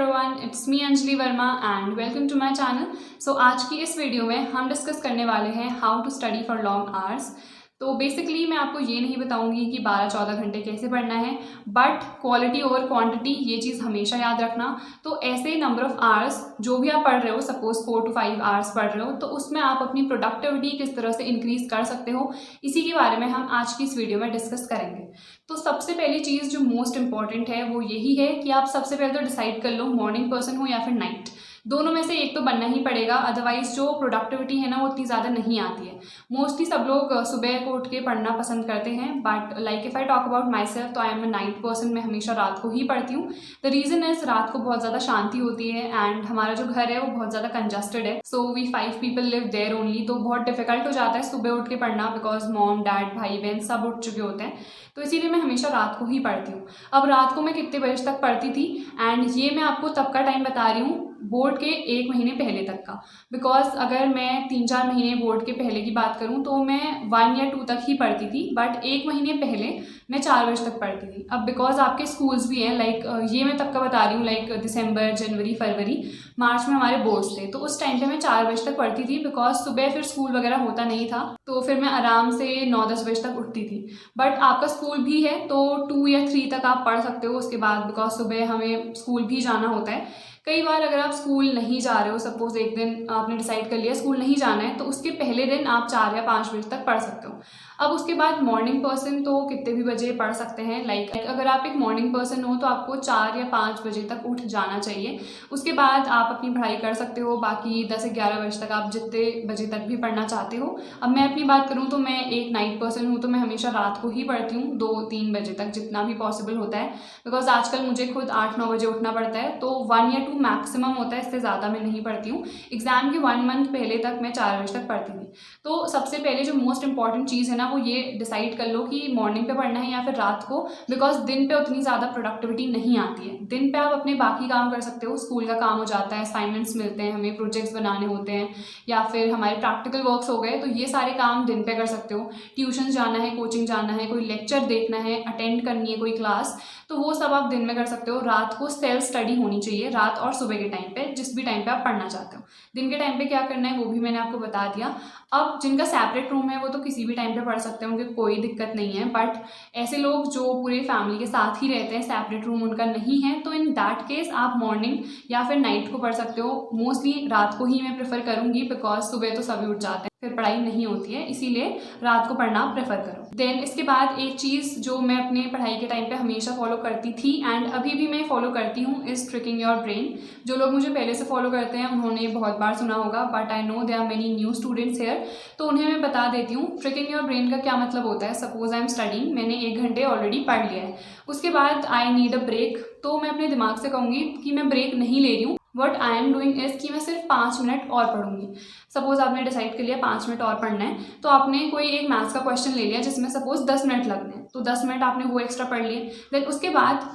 Everyone, it's me Anjali Verma and welcome to my channel. So आज की इस वीडियो में हम डिस्कस करने वाले हैं how to study for long hours. तो बेसिकली मैं आपको ये नहीं बताऊंगी कि 12-14 घंटे कैसे पढ़ना है, बट क्वालिटी ओवर क्वांटिटी ये चीज़ हमेशा याद रखना। तो ऐसे नंबर ऑफ आवर्स जो भी आप पढ़ रहे हो, सपोज 4 to 5 आवर्स पढ़ रहे हो, तो उसमें आप अपनी प्रोडक्टिविटी किस तरह से इंक्रीज कर सकते हो, इसी के बारे में हम आज की इस वीडियो में डिस्कस करेंगे। तो सबसे पहली चीज़ जो मोस्ट इंपॉर्टेंट है वो यही है कि आप सबसे पहले तो डिसाइड कर लो मॉर्निंग पर्सन हो या फिर नाइट, दोनों में से एक तो बनना ही पड़ेगा। अदरवाइज जो प्रोडक्टिविटी है ना वो उतनी ज़्यादा नहीं आती है। मोस्टली सब लोग सुबह को उठ के पढ़ना पसंद करते हैं, but like if I talk about myself तो I am a night person. मैं हमेशा रात को ही पढ़ती हूँ। द रीज़न इज़ रात को बहुत ज़्यादा शांति होती है एंड हमारा जो घर है वो बहुत ज़्यादा कंजस्टेड है। So we 5 people live there only, तो बहुत डिफिकल्ट हो जाता है सुबह उठ के पढ़ना, बिकॉज मॉम डैड भाई बहन सब उठ चुके होते हैं। तो इसीलिए मैं हमेशा रात को ही पढ़ती हूँ। अब रात को मैं कितने बजे तक पढ़ती थी, एंड ये मैं आपको तब का टाइम बता रही हूँ बोर्ड के 1 महीने पहले तक का। बिकॉज अगर मैं 3-4 महीने बोर्ड के पहले की बात करूँ तो मैं 1 या 2 तक ही पढ़ती थी, बट 1 महीने पहले मैं 4 बजे तक पढ़ती थी। अब बिकॉज आपके स्कूल्स भी हैं, लाइक ये मैं तब का बता रही हूँ, लाइक दिसंबर जनवरी फरवरी मार्च में हमारे बोर्ड्स थे, तो उस टाइम पे मैं 4 बजे तक पढ़ती थी। बिकॉज सुबह फिर स्कूल वगैरह होता नहीं था, तो फिर मैं आराम से 9-10 बजे तक उठती थी। बट आपका स्कूल भी है तो 2 या 3 तक आप पढ़ सकते हो उसके बाद, बिकॉज सुबह हमें स्कूल भी जाना होता है। कई बार अगर आप स्कूल नहीं जा रहे हो, सपोज एक दिन आपने डिसाइड कर लिया स्कूल नहीं जाना है, तो उसके पहले दिन आप 4 या 5 बजे तक पढ़ सकते हो। अब उसके बाद मॉर्निंग पर्सन तो कितने भी बजे पढ़ सकते हैं। लाइक अगर आप एक मॉर्निंग पर्सन हो तो आपको 4 या 5 बजे तक उठ जाना चाहिए। उसके बाद आप अपनी पढ़ाई कर सकते हो, बाकी 10-11 बजे तक आप जितने बजे तक भी पढ़ना चाहते हो। अब मैं अपनी बात करूँ तो मैं एक नाइट पर्सन हूँ, तो मैं हमेशा रात को ही पढ़ती हूँ 2-3 बजे तक जितना भी पॉसिबल होता है। बिकॉज आजकल मुझे खुद 8-9 बजे उठना पड़ता है, तो 1 या 2 मैक्सिमम होता है, इससे ज़्यादा मैं नहीं पढ़ती हूँ। एग्जाम के 1 मंथ पहले तक मैं 4 बजे तक पढ़ती थी। तो सबसे पहले जो मोस्ट इंपॉर्टेंट चीज़ है ना वो ये डिसाइड कर लो कि मॉर्निंग पे पढ़ना है या फिर रात को। बिकॉज दिन पे उतनी ज़्यादा प्रोडक्टिविटी नहीं आती है। दिन पे आप अपने बाकी काम कर सकते हो, स्कूल का काम हो जाता है, असाइनमेंट्स मिलते हैं, हमें प्रोजेक्ट्स बनाने होते हैं, या फिर हमारे प्रैक्टिकल वर्क्स हो गए, तो ये सारे काम दिन पे कर सकते हो। ट्यूशन जाना है, कोचिंग जाना है, कोई लेक्चर देखना है, अटेंड करनी है कोई क्लास, तो वो सब आप दिन में कर सकते हो। रात को सेल्फ स्टडी होनी चाहिए, रात और सुबह के टाइम पे, जिस भी टाइम पे आप पढ़ना चाहते हो। दिन के टाइम पे क्या करना है वो भी मैंने आपको बता दिया। अब जिनका सेपरेट रूम है वो तो किसी भी टाइम पे पढ़ सकते हैं, उनकी कोई दिक्कत नहीं है। बट ऐसे लोग जो पूरे फैमिली के साथ ही रहते हैं, सेपरेट रूम उनका नहीं है, तो इन दैट केस आप मॉर्निंग या फिर नाइट को पढ़ सकते हो। मोस्टली रात को ही मैं प्रेफर करूँगी, बिकॉज सुबह तो सभी उठ जाते हैं, फिर पढ़ाई नहीं होती है, इसीलिए रात को पढ़ना प्रेफर करो। देन इसके बाद एक चीज़ जो मैं अपने पढ़ाई के टाइम पे हमेशा फॉलो करती थी एंड अभी भी मैं फॉलो करती हूँ इज़ ट्रिकिंग योर ब्रेन। जो लोग मुझे पहले से फॉलो करते हैं उन्होंने बहुत बार सुना होगा, but I know there are many new students here, तो उन्हें मैं बता देती हूँ ट्रिकिंग योर ब्रेन का क्या मतलब होता है। सपोज आई एम स्टडिंग, मैंने 1 घंटे ऑलरेडी पढ़ लिया है, उसके बाद आई नीड अ ब्रेक, तो मैं अपने दिमाग से कहूँगी कि मैं ब्रेक नहीं ले रही हूँ, what I am doing is कि मैं सिर्फ 5 मिनट और पढ़ूंगी। सपोज आपने डिसाइड कर लिया 5 मिनट और पढ़ना है, तो आपने कोई एक मैथ्स का क्वेश्चन ले लिया जिसमें सपोज 10 मिनट लगने हैं, तो 10 मिनट आपने वो एक्स्ट्रा पढ़ लिए। देन उसके बाद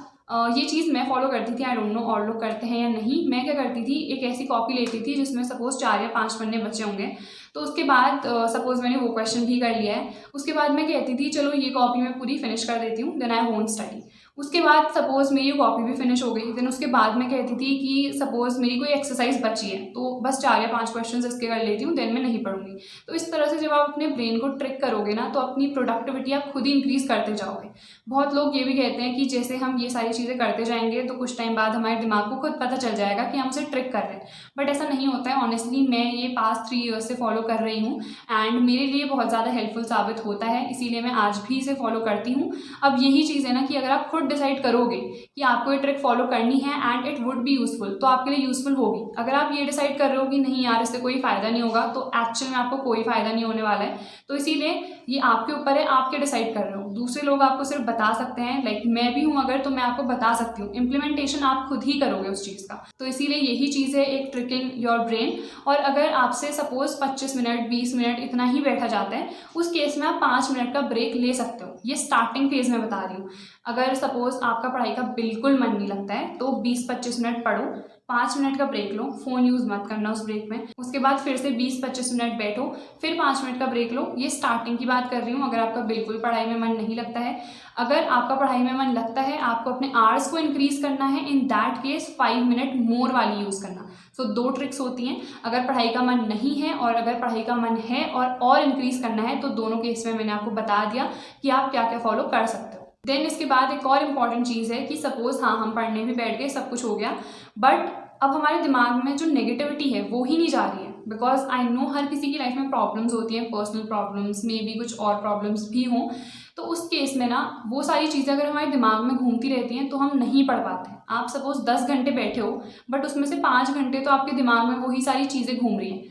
ये चीज़ मैं फॉलो करती थी, आई डोंट नो और लोग करते हैं या नहीं। मैं क्या करती थी, एक ऐसी कॉपी लेती थी जिसमें सपोज 4 या 5 पन्ने बचे होंगे, तो उसके बाद सपोज मैंने वो क्वेश्चन भी कर लिया है, उसके बाद मैं कहती थी चलो ये कॉपी मैं पूरी फिनिश कर देती हूँ, देन आई वोंट स्टडी। उसके बाद सपोज मेरी कॉपी भी फिनिश हो गई, देन उसके बाद मैं कहती थी कि सपोज मेरी कोई एक्सरसाइज बची है तो बस 4 या 5 क्वेश्चन इसके कर लेती हूँ, देन मैं नहीं पढ़ूंगी। तो इस तरह से जब आप अपने ब्रेन को ट्रिक करोगे ना, तो अपनी प्रोडक्टिविटी आप खुद ही इंक्रीज करते जाओगे। बहुत लोग ये भी कहते हैं कि जैसे हम ये सारी चीज़ें करते जाएंगे तो कुछ टाइम बाद हमारे दिमाग को खुद पता चल जाएगा कि हम उसे ट्रिक कर रहे हैं, बट ऐसा नहीं होता है। ऑनेस्टली मैं ये पास्ट 3 ईयर्स से फॉलो कर रही हूँ एंड मेरे लिए बहुत ज़्यादा हेल्पफुल साबित होता है, इसीलिए मैं आज भी इसे फॉलो करती हूँ। अब यही चीज़ है ना कि अगर आप खुद डिसाइड करोगे कि आपको ये ट्रिक फॉलो करनी है and it would be useful, तो आपके लिए यूजफुल होगी। अगर आप ये डिसाइड कर रहे हो कि नहीं यार इससे कोई फ़ायदा नहीं होगा, तो एक्चुअल में आपको कोई फ़ायदा नहीं होने वाला है। तो इसीलिए ये आपके ऊपर है, आप क्या डिसाइड कर रहे हो। दूसरे लोग आपको सिर्फ बता सकते हैं, लाइक मैं भी हूँ अगर, तो मैं आपको बता सकती हूँ, इम्प्लीमेंटेशन आप खुद ही करोगे उस चीज़ का। तो इसीलिए यही चीज़ है एक ट्रिकिंग योर ब्रेन। और अगर आपसे सपोज 25 मिनट 20 मिनट इतना ही बैठा जाता है, उस केस में आप 5 मिनट का ब्रेक ले सकते हो। ये स्टार्टिंग फेज में बता रही हूँ। अगर सपोज़ आपका पढ़ाई का बिल्कुल मन नहीं लगता है तो 20-25 मिनट पढ़ो, 5 मिनट का ब्रेक लो, फ़ोन यूज़ मत करना उस ब्रेक में। उसके बाद फिर से 20-25 मिनट बैठो, फिर 5 मिनट का ब्रेक लो। ये स्टार्टिंग की बात कर रही हूँ, अगर आपका बिल्कुल पढ़ाई में मन नहीं लगता है। अगर आपका पढ़ाई में मन लगता है, आपको अपने आवर्स को इंक्रीज़ करना है, इन दैट केस 5 मिनट मोर वाली यूज़ करना। सो 2 ट्रिक्स होती हैं, अगर पढ़ाई का मन नहीं है और अगर पढ़ाई का मन है और इंक्रीज़ करना है, तो दोनों केस में मैंने आपको बता दिया कि आप क्या क्या फॉलो कर सकते हो। देन इसके बाद एक और इम्पॉर्टेंट चीज़ है कि सपोज़ हाँ, हम पढ़ने भी बैठ गए, सब कुछ हो गया, बट अब हमारे दिमाग में जो नेगेटिविटी है वो ही नहीं जा रही है। बिकॉज आई नो हर किसी की लाइफ में प्रॉब्लम्स होती हैं, पर्सनल प्रॉब्लम्स, मे बी कुछ और प्रॉब्लम्स भी हों। तो उस केस में ना वो सारी चीज़ें अगर हमारे दिमाग में घूमती रहती हैं तो हम नहीं पढ़ पाते। आप सपोज़ 10 घंटे बैठे हो, बट उसमें से 5 घंटे तो आपके दिमाग में वही सारी चीज़ें घूम रही हैं,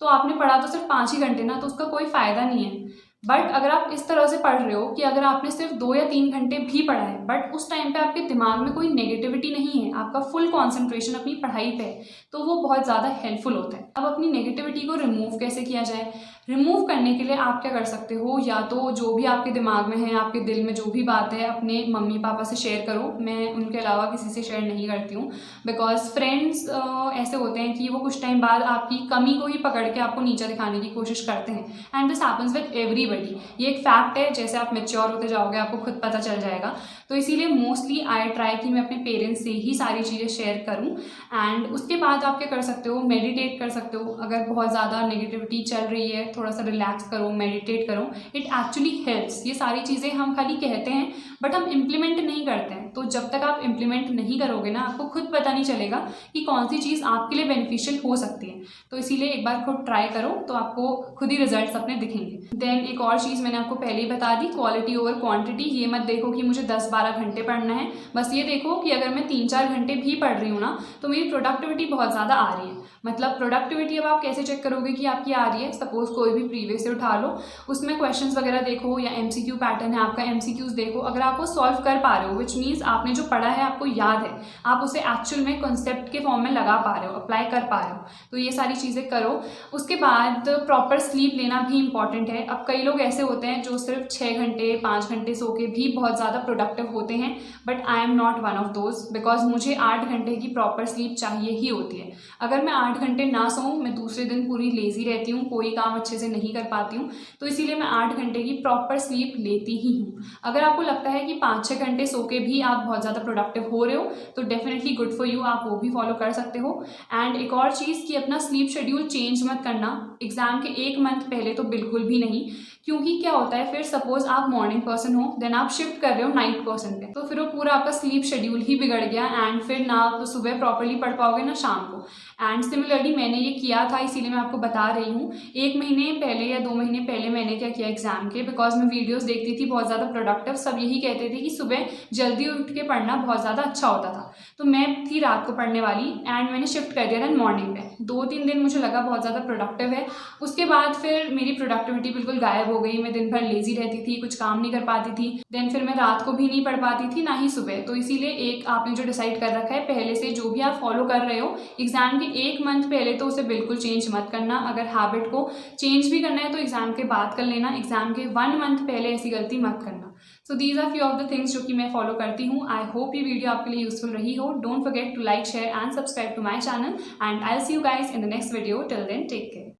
तो आपने पढ़ा तो सिर्फ 5 ही घंटे ना, तो उसका कोई फ़ायदा नहीं है। बट अगर आप इस तरह से पढ़ रहे हो कि अगर आपने सिर्फ 2 या 3 घंटे भी पढ़ा है, बट उस टाइम पे आपके दिमाग में कोई नेगेटिविटी नहीं है, आपका फुल कंसंट्रेशन अपनी पढ़ाई पे है, तो वो बहुत ज़्यादा हेल्पफुल होता है। अब अपनी नेगेटिविटी को रिमूव कैसे किया जाए? रिमूव करने के लिए आप क्या कर सकते हो, या तो जो भी आपके दिमाग में है, आपके दिल में जो भी बात है, अपने मम्मी पापा से शेयर करो। मैं उनके अलावा किसी से शेयर नहीं करती हूँ, बिकॉज फ्रेंड्स ऐसे होते हैं कि वो कुछ टाइम बाद आपकी कमी को ही पकड़ के आपको नीचा दिखाने की कोशिश करते हैं, and this happens with everybody. ये एक फैक्ट है, जैसे आप मैच्योर होते जाओगे आपको खुद पता चल जाएगा। तो इसीलिए मोस्टली आई ट्राई कि मैं अपने पेरेंट्स से ही सारी चीज़ें शेयर करूं। एंड उसके बाद आप क्या कर सकते हो, मेडिटेट कर सकते हो। अगर बहुत ज़्यादा नेगेटिविटी चल रही है, थोड़ा सा रिलैक्स करो, मेडिटेट करो, इट एक्चुअली हेल्प्स। ये सारी चीज़ें हम खाली कहते हैं बट हम इम्प्लीमेंट नहीं करते हैं। तो जब तक आप इम्प्लीमेंट नहीं करोगे ना, आपको खुद पता नहीं चलेगा कि कौन सी चीज़ आपके लिए बेनिफिशियल हो सकती है। तो इसीलिए एक बार खुद ट्राई करो तो आपको खुद ही रिजल्ट्स अपने दिखेंगे। देन एक और चीज़ मैंने आपको पहले ही बता दी, क्वालिटी ओवर क्वांटिटी। ये मत देखो कि मुझे 10-12 घंटे पढ़ना है, बस ये देखो कि अगर मैं 3-4 घंटे भी पढ़ रही हूँ ना, तो मेरी प्रोडक्टिविटी बहुत ज़्यादा आ रही है। मतलब प्रोडक्टिविटी अब आप कैसे चेक करोगे कि आपकी आ रही है? सपोज कोई भी प्रीवियस से उठा लो, उसमें क्वेश्चंस वगैरह देखो, या एमसीक्यू पैटर्न है आपका, एमसीक्यूज देखो। अगर आप वो सॉल्व कर पा रहे हो, विच मीन्स आपने जो पढ़ा है आपको याद है, आप उसे एक्चुअल में कॉन्सेप्ट के फॉर्म में लगा पा रहे हो, अप्लाई कर पा रहे हो, तो ये सारी चीज़ें करो। उसके बाद प्रॉपर स्लीप लेना भी इंपॉर्टेंट है। अब कई लोग ऐसे होते हैं जो सिर्फ 6 घंटे 5 घंटे सो के भी बहुत ज़्यादा प्रोडक्टिव होते हैं, but I am not one of those, because मुझे 8 घंटे की प्रॉपर स्लीप चाहिए ही होती है। अगर मैं 8 घंटे ना सोऊं, मैं दूसरे दिन पूरी लेजी रहती हूँ, कोई काम अच्छे से नहीं कर पाती हूँ। तो इसीलिए मैं 8 घंटे की प्रॉपर स्लीप लेती ही हूँ। अगर आपको लगता है कि 5-6 घंटे सो के भी आप बहुत ज़्यादा प्रोडक्टिव हो रहे हो, तो डेफिनेटली गुड फॉर यू, आप वो भी फॉलो कर सकते हो। एंड एक और चीज़ कि अपना स्लीप शेड्यूल चेंज मत करना एग्जाम के 1 मंथ पहले, तो बिल्कुल भी नहीं। क्योंकि क्या होता है, फिर सपोज आप मॉर्निंग पर्सन हो, देन आप शिफ्ट कर रहे हो नाइट पर्सन पे, तो फिर वो पूरा आपका स्लीप शेड्यूल ही बिगड़ गया, एंड फिर ना आप सुबह प्रॉपरली पढ़ पाओगे ना शाम को। एंड सिमिलरली मैंने ये किया था, इसीलिए मैं आपको बता रही हूँ। 1 महीने पहले या 2 महीने पहले मैंने क्या किया एग्जाम के, बिकॉज मैं वीडियोस देखती थी बहुत ज़्यादा प्रोडक्टिव, सब यही कहते थे कि सुबह जल्दी उठ के पढ़ना बहुत ज़्यादा अच्छा होता था। तो मैं थी रात को पढ़ने वाली, एंड मैंने शिफ्ट कर दिया था मॉर्निंग पे। 2-3 दिन मुझे लगा बहुत ज़्यादा प्रोडक्टिव है, उसके बाद फिर मेरी प्रोडक्टिविटी बिल्कुल गायब हो गई। मैं दिन भर लेजी रहती थी, कुछ काम नहीं कर पाती थी, देन फिर मैं रात को भी नहीं पढ़ पाती थी, ना ही सुबह। तो इसीलिए एक आपने जो डिसाइड कर रखा है पहले से, जो भी आप फॉलो कर रहे हो एग्जाम के 1 मंथ पहले, तो उसे बिल्कुल चेंज मत करना। अगर हैबिट को चेंज भी करना है तो एग्जाम के बाद कर लेना, एग्जाम के 1 मंथ पहले ऐसी गलती मत करना। So these are few of the things जो कि मैं फॉलो करती हूँ। आई होप ये वीडियो आपके लिए यूजफुल रही हो। Don't forget to like, share and subscribe to my channel, and I will see you guys in the next video. Till then take care.